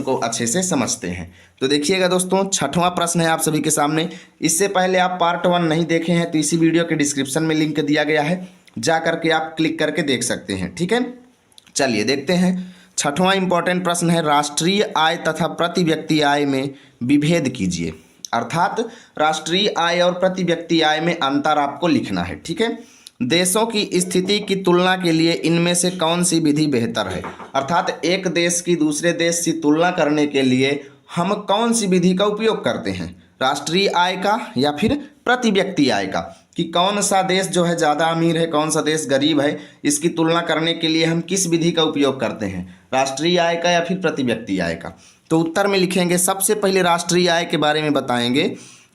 को अच्छे से समझते हैं। तो देखिएगा दोस्तों, छठवां प्रश्न है आप सभी के सामने। इससे पहले आप पार्ट 1 नहीं देखे हैं तो इसी वीडियो के डिस्क्रिप्शन में लिंक दिया गया है, जा करके आप क्लिक करके देख सकते हैं। ठीक है, चलिए देखते हैं। छठवां इंपॉर्टेंट प्रश्न है, राष्ट्रीय आय तथा प्रति व्यक्ति आय में विभेद कीजिए। अर्थात राष्ट्रीय आय और प्रति व्यक्ति आय में अंतर आपको लिखना है। ठीक है, देशों की स्थिति की तुलना के लिए इनमें से कौन सी विधि बेहतर है। अर्थात एक देश की दूसरे देश से तुलना करने के लिए हम कौन सी विधि का उपयोग करते हैं, राष्ट्रीय आय का या फिर प्रति व्यक्ति आय का, कि कौन सा देश जो है ज़्यादा अमीर है, कौन सा देश गरीब है, इसकी तुलना करने के लिए हम किस विधि का उपयोग करते हैं, राष्ट्रीय आय का या फिर प्रति व्यक्ति आय का। तो उत्तर में लिखेंगे, सबसे पहले राष्ट्रीय आय के बारे में बताएंगे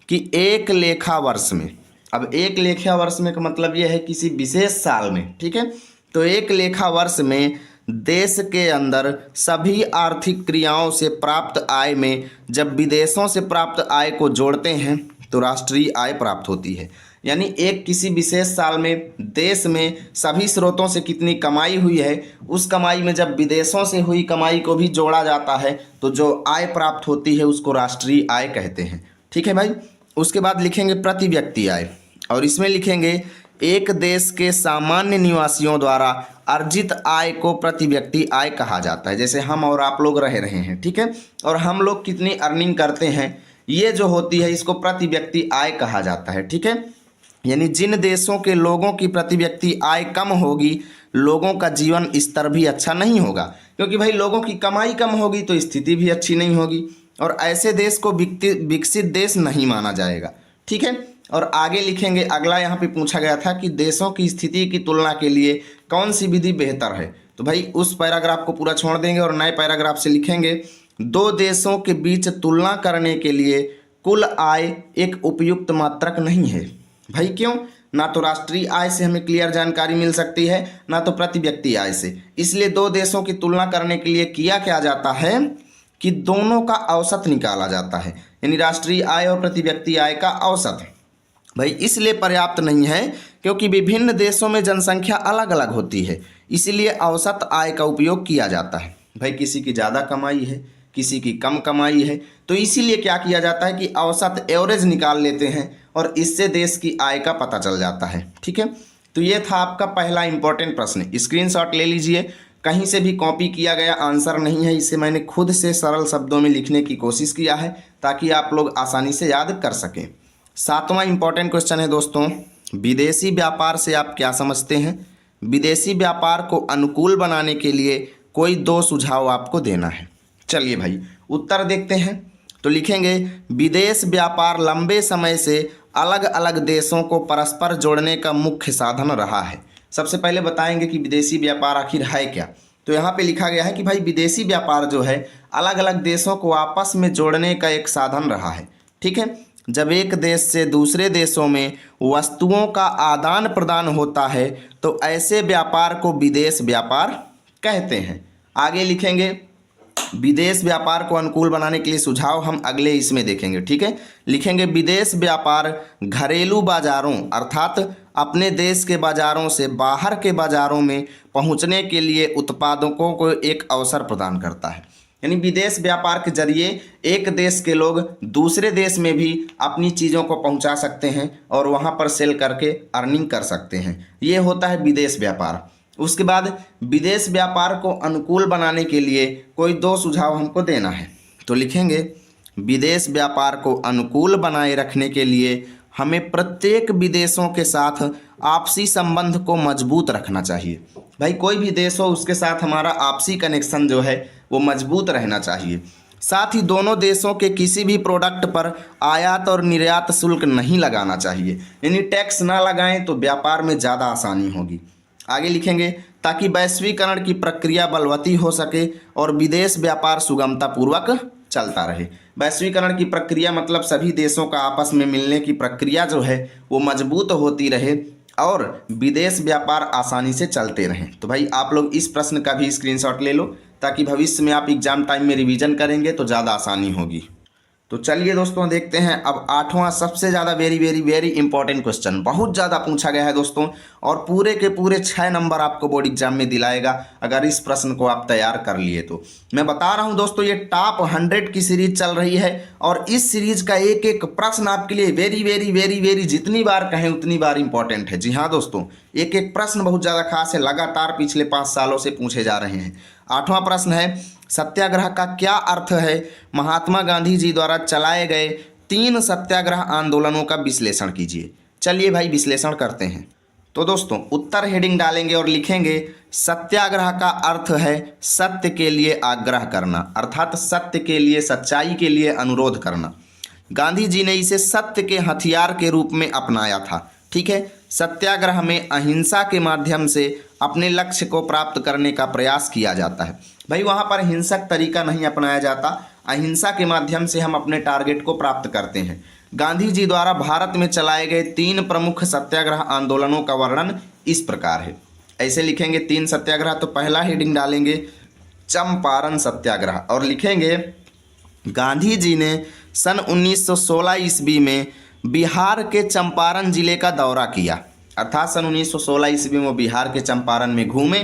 कि एक लेखा वर्ष में, अब एक लेखा वर्ष में का मतलब यह है किसी विशेष साल में। ठीक है, तो एक लेखा वर्ष में देश के अंदर सभी आर्थिक क्रियाओं से प्राप्त आय में जब विदेशों से प्राप्त आय को जोड़ते हैं तो राष्ट्रीय आय प्राप्त होती है। यानी एक किसी विशेष साल में देश में सभी स्रोतों से कितनी कमाई हुई है, उस कमाई में जब विदेशों से हुई कमाई को भी जोड़ा जाता है तो जो आय प्राप्त होती है उसको राष्ट्रीय आय कहते हैं। ठीक है भाई, उसके बाद लिखेंगे प्रति व्यक्ति आय, और इसमें लिखेंगे एक देश के सामान्य निवासियों द्वारा अर्जित आय को प्रति व्यक्ति आय कहा जाता है। जैसे हम और आप लोग रह रहे हैं, ठीक है, और हम लोग कितनी अर्निंग करते हैं, ये जो होती है इसको प्रति व्यक्ति आय कहा जाता है। ठीक है, यानी जिन देशों के लोगों की प्रति व्यक्ति आय कम होगी, लोगों का जीवन स्तर भी अच्छा नहीं होगा, क्योंकि भाई लोगों की कमाई कम होगी तो स्थिति भी अच्छी नहीं होगी, और ऐसे देश को विकसित देश नहीं माना जाएगा। ठीक है, और आगे लिखेंगे, अगला यहाँ पे पूछा गया था कि देशों की स्थिति की तुलना के लिए कौन सी विधि बेहतर है। तो भाई उस पैराग्राफ को पूरा छोड़ देंगे और नए पैराग्राफ से लिखेंगे, दो देशों के बीच तुलना करने के लिए कुल आय एक उपयुक्त मात्रक नहीं है। भाई क्यों? ना तो राष्ट्रीय आय से हमें क्लियर जानकारी मिल सकती है, ना तो प्रति व्यक्ति आय से। इसलिए दो देशों की तुलना करने के लिए किया क्या जाता है कि दोनों का औसत निकाला जाता है, यानी राष्ट्रीय आय और प्रति व्यक्ति आय का औसत। भाई इसलिए पर्याप्त नहीं है क्योंकि विभिन्न देशों में जनसंख्या अलग अलग होती है, इसीलिए औसत आय का उपयोग किया जाता है। भाई किसी की ज़्यादा कमाई है, किसी की कम कमाई है, तो इसीलिए क्या किया जाता है कि औसत एवरेज निकाल लेते हैं और इससे देश की आय का पता चल जाता है। ठीक है, तो ये था आपका पहला इंपॉर्टेंट प्रश्न, स्क्रीनशॉट ले लीजिए, कहीं से भी कॉपी किया गया आंसर नहीं है, इसे मैंने खुद से सरल शब्दों में लिखने की कोशिश किया है ताकि आप लोग आसानी से याद कर सकें। सातवां इंपॉर्टेंट क्वेश्चन है दोस्तों, विदेशी व्यापार से आप क्या समझते हैं। विदेशी व्यापार को अनुकूल बनाने के लिए कोई दो सुझाव आपको देना है। चलिए भाई उत्तर देखते हैं। तो लिखेंगे, विदेश व्यापार लंबे समय से अलग अलग देशों को परस्पर जोड़ने का मुख्य साधन रहा है। सबसे पहले बताएंगे कि विदेशी व्यापार आखिर है क्या। तो यहाँ पे लिखा गया है कि भाई विदेशी व्यापार जो है अलग अलग देशों को आपस में जोड़ने का एक साधन रहा है। ठीक है, जब एक देश से दूसरे देशों में वस्तुओं का आदान प्रदान होता है तो ऐसे व्यापार को विदेश व्यापार कहते हैं। आगे लिखेंगे, विदेश व्यापार को अनुकूल बनाने के लिए सुझाव हम अगले इसमें देखेंगे। ठीक है, लिखेंगे विदेश व्यापार घरेलू बाजारों अर्थात अपने देश के बाजारों से बाहर के बाजारों में पहुंचने के लिए उत्पादकों को एक अवसर प्रदान करता है। यानी विदेश व्यापार के जरिए एक देश के लोग दूसरे देश में भी अपनी चीज़ों को पहुंचा सकते हैं और वहां पर सेल करके अर्निंग कर सकते हैं। ये होता है विदेश व्यापार। उसके बाद विदेश व्यापार को अनुकूल बनाने के लिए कोई दो सुझाव हमको देना है। तो लिखेंगे, विदेश व्यापार को अनुकूल बनाए रखने के लिए हमें प्रत्येक विदेशों के साथ आपसी संबंध को मजबूत रखना चाहिए। भाई कोई भी देश हो उसके साथ हमारा आपसी कनेक्शन जो है वो मजबूत रहना चाहिए। साथ ही दोनों देशों के किसी भी प्रोडक्ट पर आयात और निर्यात शुल्क नहीं लगाना चाहिए, यानी टैक्स ना लगाएं तो व्यापार में ज़्यादा आसानी होगी। आगे लिखेंगे, ताकि वैश्वीकरण की प्रक्रिया बलवती हो सके और विदेश व्यापार सुगमतापूर्वक चलता रहे। वैश्वीकरण की प्रक्रिया मतलब सभी देशों का आपस में मिलने की प्रक्रिया जो है वो मजबूत होती रहे और विदेश व्यापार आसानी से चलते रहें। तो भाई आप लोग इस प्रश्न का भी स्क्रीनशॉट ले लो ताकि भविष्य में आप एग्जाम टाइम में रिवीजन करेंगे तो ज़्यादा आसानी होगी। तो चलिए दोस्तों देखते हैं अब आठवां सबसे ज़्यादा very very very important question, बहुत ज़्यादा पूछा गया है दोस्तों, और पूरे के पूरे 6 नंबर आपको बोर्ड एग्जाम में दिलाएगा अगर इस प्रश्न को आप तैयार कर लिए तो। मैं बता रहा हूं दोस्तों, ये टॉप 100 की सीरीज चल रही है और इस सीरीज का एक एक प्रश्न आपके लिए वेरी वेरी वेरी वेरी जितनी बार कहें उतनी बार इंपॉर्टेंट है। जी हाँ दोस्तों, एक एक प्रश्न बहुत ज़्यादा खास है, लगातार पिछले 5 सालों से पूछे जा रहे हैं। 8वां प्रश्न है, सत्याग्रह का क्या अर्थ है? महात्मा गांधी जी द्वारा चलाए गए 3 सत्याग्रह आंदोलनों का विश्लेषण कीजिए। चलिए भाई विश्लेषण करते हैं। तो दोस्तों उत्तर हेडिंग डालेंगे और लिखेंगे सत्याग्रह का अर्थ है सत्य के लिए आग्रह करना, अर्थात सत्य के लिए, सच्चाई के लिए अनुरोध करना। गांधी जी ने इसे सत्य के हथियार के रूप में अपनाया था। ठीक है, सत्याग्रह में अहिंसा के माध्यम से अपने लक्ष्य को प्राप्त करने का प्रयास किया जाता है। भाई वहाँ पर हिंसक तरीका नहीं अपनाया जाता, अहिंसा के माध्यम से हम अपने टारगेट को प्राप्त करते हैं। गांधी जी द्वारा भारत में चलाए गए 3 प्रमुख सत्याग्रह आंदोलनों का वर्णन इस प्रकार है। ऐसे लिखेंगे 3 सत्याग्रह, तो पहला हेडिंग डालेंगे चंपारण सत्याग्रह और लिखेंगे गांधी जी ने सन 1916 ईस्वी में बिहार के चंपारण जिले का दौरा किया, अर्थात सन 1916 ईस्वी में बिहार के चंपारण में घूमे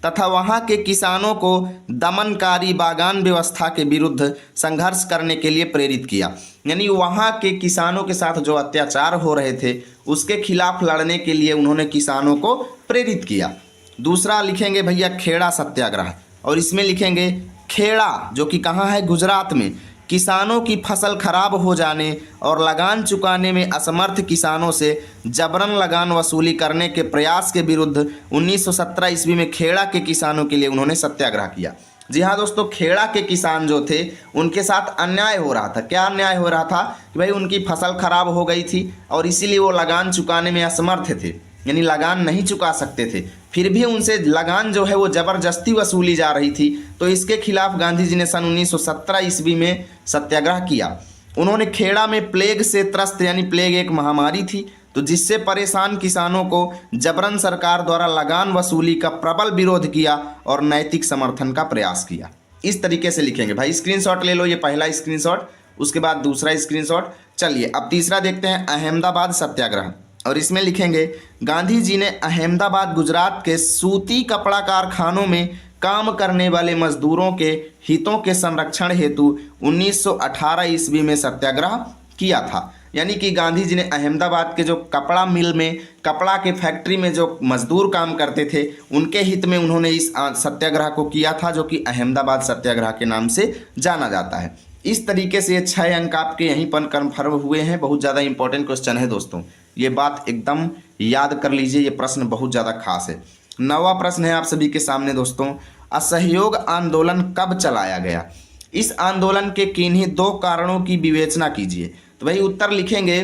तथा वहां के किसानों को दमनकारी बागान व्यवस्था के विरुद्ध संघर्ष करने के लिए प्रेरित किया। यानी वहां के किसानों के साथ जो अत्याचार हो रहे थे उसके खिलाफ लड़ने के लिए उन्होंने किसानों को प्रेरित किया। दूसरा लिखेंगे भैया खेड़ा सत्याग्रह और इसमें लिखेंगे खेड़ा, जो कि कहाँ है? गुजरात में। किसानों की फसल खराब हो जाने और लगान चुकाने में असमर्थ किसानों से जबरन लगान वसूली करने के प्रयास के विरुद्ध 1917 ईस्वी में खेड़ा के किसानों के लिए उन्होंने सत्याग्रह किया। जी हाँ दोस्तों, खेड़ा के किसान जो थे उनके साथ अन्याय हो रहा था। क्या अन्याय हो रहा था कि भाई उनकी फसल खराब हो गई थी और इसीलिए वो लगान चुकाने में असमर्थ थे, यानी लगान नहीं चुका सकते थे, फिर भी उनसे लगान जो है वो ज़बरदस्ती वसूली जा रही थी। तो इसके खिलाफ गांधी जी ने सन 1917 ईस्वी में सत्याग्रह किया। उन्होंने खेड़ा में प्लेग से त्रस्त, यानी प्लेग एक महामारी थी, तो जिससे परेशान किसानों को जबरन सरकार द्वारा लगान वसूली का प्रबल विरोध किया और नैतिक समर्थन का प्रयास किया। इस तरीके से लिखेंगे भाई। स्क्रीनशॉट ले लो, ये पहला स्क्रीनशॉट, उसके बाद दूसरा स्क्रीनशॉट। चलिए अब तीसरा देखते हैं, अहमदाबाद सत्याग्रह, और इसमें लिखेंगे गांधी जी ने अहमदाबाद गुजरात के सूती कपड़ा कारखानों में काम करने वाले मजदूरों के हितों के संरक्षण हेतु 1918 ईस्वी में सत्याग्रह किया था। यानी कि गांधी जी ने अहमदाबाद के जो कपड़ा मिल में, कपड़ा के फैक्ट्री में जो मजदूर काम करते थे उनके हित में उन्होंने इस सत्याग्रह को किया था, जो कि अहमदाबाद सत्याग्रह के नाम से जाना जाता है। इस तरीके से ये 6 अंक आपके यहीं पर कन्फर्म हुए हैं। बहुत ज़्यादा इंपॉर्टेंट क्वेश्चन है दोस्तों, ये बात एकदम याद कर लीजिए, ये प्रश्न बहुत ज़्यादा खास है। 9वां प्रश्न है आप सभी के सामने दोस्तों, असहयोग आंदोलन कब चलाया गया? इस आंदोलन के किन्हीं 2 कारणों की विवेचना कीजिए। तो भाई उत्तर लिखेंगे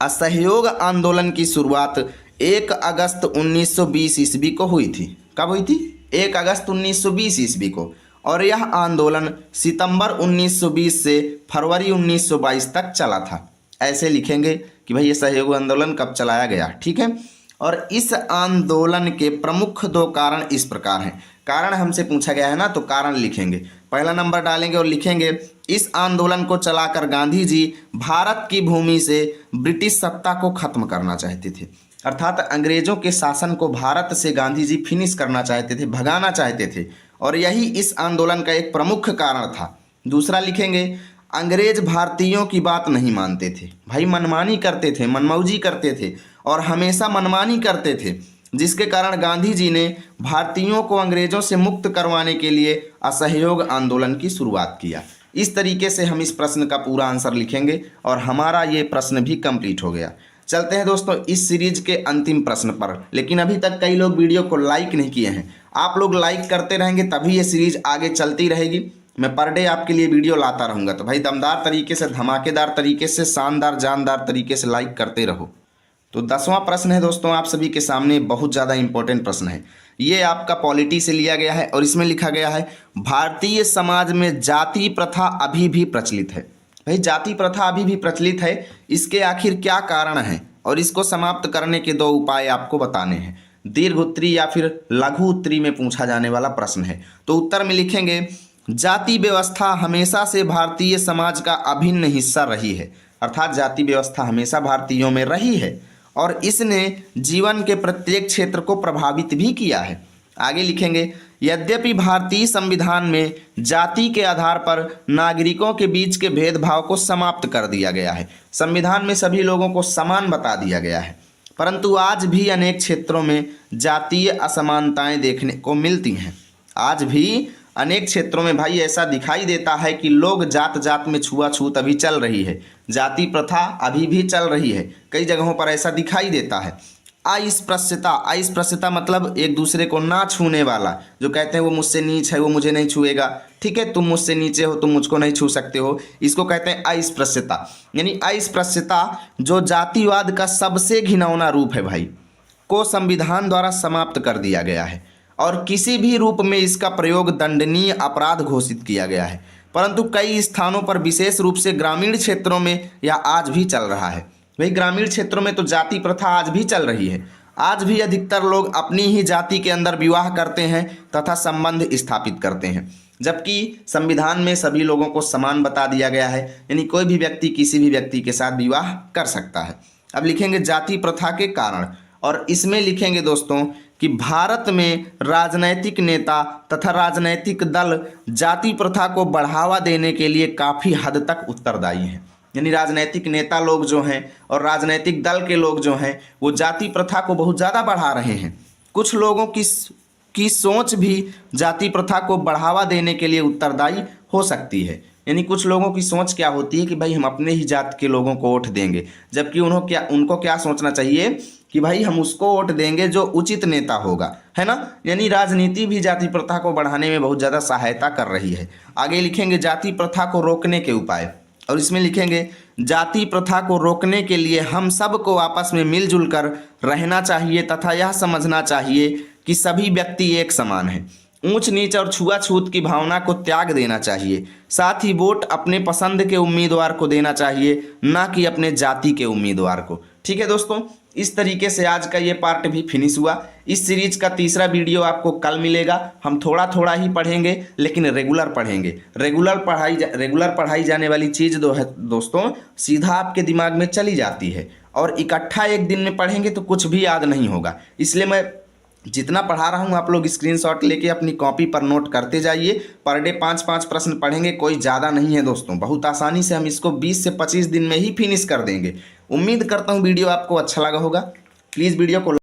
असहयोग आंदोलन की शुरुआत 1 अगस्त 1920 ईस्वी को हुई थी। कब हुई थी? 1 अगस्त 1920 ईस्वी को, और यह आंदोलन सितंबर 1920 से फरवरी 1922 तक चला था। ऐसे लिखेंगे कि भाई ये सहयोग आंदोलन कब चलाया गया। ठीक है, और इस आंदोलन के प्रमुख 2 कारण इस प्रकार हैं। कारण हमसे पूछा गया है ना, तो कारण लिखेंगे, पहला नंबर डालेंगे और लिखेंगे इस आंदोलन को चलाकर गांधी जी भारत की भूमि से ब्रिटिश सत्ता को खत्म करना चाहते थे, अर्थात अंग्रेजों के शासन को भारत से गांधी जी फिनिश करना चाहते थे, भगाना चाहते थे, और यही इस आंदोलन का एक प्रमुख कारण था। दूसरा लिखेंगे अंग्रेज भारतीयों की बात नहीं मानते थे। भाई मनमानी करते थे, मनमौजी करते थे और हमेशा मनमानी करते थे, जिसके कारण गांधी जी ने भारतीयों को अंग्रेजों से मुक्त करवाने के लिए असहयोग आंदोलन की शुरुआत किया। इस तरीके से हम इस प्रश्न का पूरा आंसर लिखेंगे और हमारा ये प्रश्न भी कंप्लीट हो गया। चलते हैं दोस्तों इस सीरीज के अंतिम प्रश्न पर, लेकिन अभी तक कई लोग वीडियो को लाइक नहीं किए हैं। आप लोग लाइक करते रहेंगे तभी ये सीरीज आगे चलती रहेगी। मैं पर डे आपके लिए वीडियो लाता रहूँगा, तो भाई दमदार तरीके से, धमाकेदार तरीके से, शानदार जानदार तरीके से लाइक करते रहो। तो 10वां प्रश्न है दोस्तों आप सभी के सामने, बहुत ज़्यादा इंपॉर्टेंट प्रश्न है। ये आपका पॉलिटी से लिया गया है और इसमें लिखा गया है भारतीय समाज में जाति प्रथा अभी भी प्रचलित है। भाई जाति प्रथा अभी भी प्रचलित है, इसके आखिर क्या कारण है और इसको समाप्त करने के 2 उपाय आपको बताने हैं। दीर्घ उत्तरी या फिर लघु उत्तरी में पूछा जाने वाला प्रश्न है। तो उत्तर में लिखेंगे जाति व्यवस्था हमेशा से भारतीय समाज का अभिन्न हिस्सा रही है। अर्थात जाति व्यवस्था हमेशा भारतीयों में रही है और इसने जीवन के प्रत्येक क्षेत्र को प्रभावित भी किया है। आगे लिखेंगे, यद्यपि भारतीय संविधान में जाति के आधार पर नागरिकों के बीच के भेदभाव को समाप्त कर दिया गया है। संविधान में सभी लोगों को समान बता दिया गया है, परंतु आज भी अनेक क्षेत्रों में जातीय असमानताएं देखने को मिलती हैं। आज भी अनेक क्षेत्रों में भाई ऐसा दिखाई देता है कि लोग जात जात में छुआछूत अभी चल रही है, जाति प्रथा अभी भी चल रही है, कई जगहों पर ऐसा दिखाई देता है। अस्पृश्यता मतलब एक दूसरे को ना छूने वाला, जो कहते हैं वो मुझसे नीच है वो मुझे नहीं छुएगा, ठीक है, तुम मुझसे नीचे हो तुम मुझको नहीं छू सकते हो, इसको कहते हैं अस्पृश्यता। यानी अस्पृश्यता जो जातिवाद का सबसे घिनौना रूप है भाई, को संविधान द्वारा समाप्त कर दिया गया है और किसी भी रूप में इसका प्रयोग दंडनीय अपराध घोषित किया गया है। परंतु कई स्थानों पर विशेष रूप से ग्रामीण क्षेत्रों में यह आज भी चल रहा है। भाई ग्रामीण क्षेत्रों में तो जाति प्रथा आज भी चल रही है। आज भी अधिकतर लोग अपनी ही जाति के अंदर विवाह करते हैं तथा संबंध स्थापित करते हैं, जबकि संविधान में सभी लोगों को समान बता दिया गया है, यानी कोई भी व्यक्ति किसी भी व्यक्ति के साथ विवाह कर सकता है। अब लिखेंगे जाति प्रथा के कारण, और इसमें लिखेंगे दोस्तों कि भारत में राजनैतिक नेता तथा राजनैतिक दल जाति प्रथा को बढ़ावा देने के लिए काफ़ी हद तक उत्तरदायी हैं। यानी राजनैतिक नेता लोग जो हैं और राजनैतिक दल के लोग जो हैं वो जाति प्रथा को बहुत ज़्यादा बढ़ा रहे हैं। कुछ लोगों की सोच भी जाति प्रथा को बढ़ावा देने के लिए उत्तरदायी हो सकती है। यानी कुछ लोगों की सोच क्या होती है कि भाई हम अपने ही जात के लोगों को वोट देंगे, जबकि उनको क्या सोचना चाहिए कि भाई हम उसको वोट देंगे जो उचित नेता होगा, है ना। यानी राजनीति भी जाति प्रथा को बढ़ाने में बहुत ज़्यादा सहायता कर रही है। आगे लिखेंगे जाति प्रथा को रोकने के उपाय, और इसमें लिखेंगे जाति प्रथा को रोकने के लिए हम सबको आपस में मिलजुल कर रहना चाहिए तथा यह समझना चाहिए कि सभी व्यक्ति एक समान हैं। ऊंच नीच और छुआछूत की भावना को त्याग देना चाहिए। साथ ही वोट अपने पसंद के उम्मीदवार को देना चाहिए, ना कि अपने जाति के उम्मीदवार को। ठीक है दोस्तों, इस तरीके से आज का ये पार्ट भी फिनिश हुआ। इस सीरीज का तीसरा वीडियो आपको कल मिलेगा। हम थोड़ा थोड़ा ही पढ़ेंगे लेकिन रेगुलर पढ़ेंगे। रेगुलर पढ़ाई जाने वाली चीज़ दोस्तों सीधा आपके दिमाग में चली जाती है, और इकट्ठा एक दिन में पढ़ेंगे तो कुछ भी याद नहीं होगा। इसलिए मैं जितना पढ़ा रहा हूँ आप लोग स्क्रीनशॉट लेके अपनी कॉपी पर नोट करते जाइए। पर डे 5-5 प्रश्न पढ़ेंगे, कोई ज़्यादा नहीं है दोस्तों। बहुत आसानी से हम इसको 20 से 25 दिन में ही फिनिश कर देंगे। उम्मीद करता हूँ वीडियो आपको अच्छा लगा होगा। प्लीज़ वीडियो को